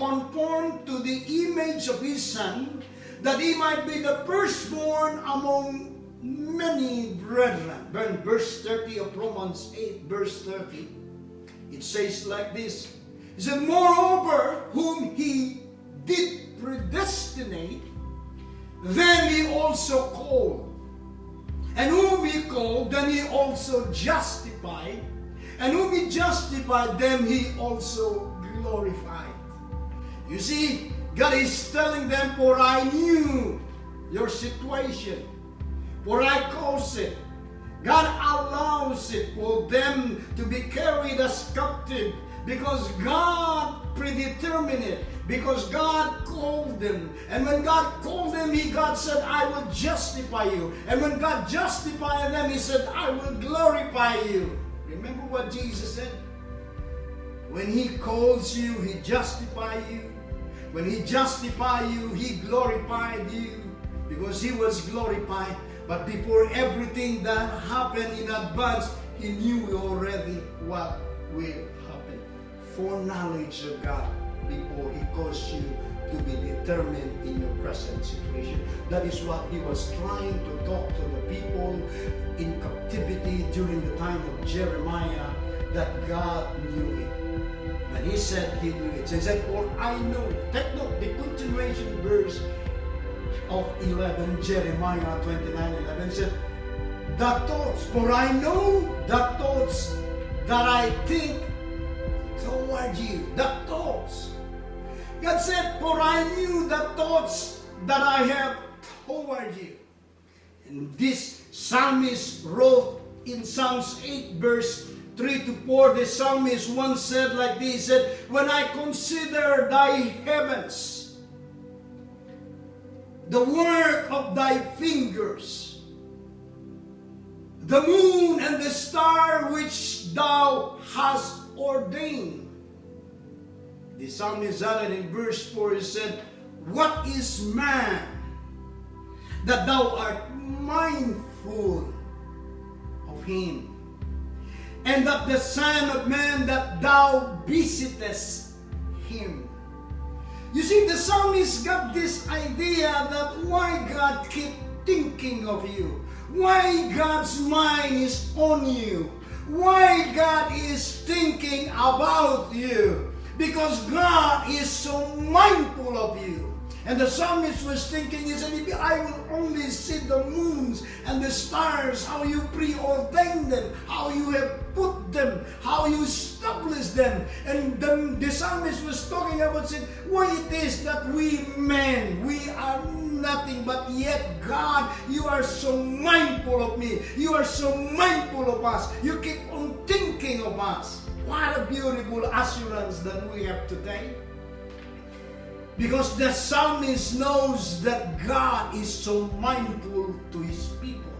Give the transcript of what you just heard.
conformed to the image of his Son, that he might be the firstborn among many brethren. Verse 30 of Romans 8, verse 30, it says like this. It said, moreover, whom he did predestinate, then he also called. And whom he called, then he also justified. And whom he justified, them he also glorified. You see, God is telling them, for I knew your situation, for I caused it. God allows it for them to be carried as captive because God predetermined it, because God called them. And when God called them, God said, I will justify you. And when God justified them, he said, I will glorify you. Remember what Jesus said? When he calls you, he justifies you. When he justified you, he glorified you because he was glorified. But before everything that happened in advance, he knew already what will happen. Foreknowledge of God before he caused you to be determined in your present situation. That is what he was trying to talk to the people in captivity during the time of Jeremiah, that God knew it. And he said he knew it. He said, for I know. Take note, the continuation verse of 11, Jeremiah 29:11 said, the thoughts, for I know the thoughts that I think toward you. The thoughts. God said, for I knew the thoughts that I have toward you. And this psalmist wrote in Psalms 8 verse 3 to 4, the psalmist once said like this, he said, when I consider thy heavens, the work of thy fingers, the moon and the star which thou hast ordained. The psalmist added in verse 4, he said, what is man that thou art mindful of him? And that the Son of Man that thou visitest him. You see, the psalmist got this idea that why God keep thinking of you, why God's mind is on you, why God is thinking about you, because God is so mindful of you. And the psalmist was thinking, he said, if I will only see the moons and the stars, how you preordained them, how you have put them, how you established them. And the psalmist was talking about, said, why it is that we men, we are nothing, but yet God, you are so mindful of me. You are so mindful of us. You keep on thinking of us. What a beautiful assurance that we have today. Because the psalmist knows that God is so mindful to his people.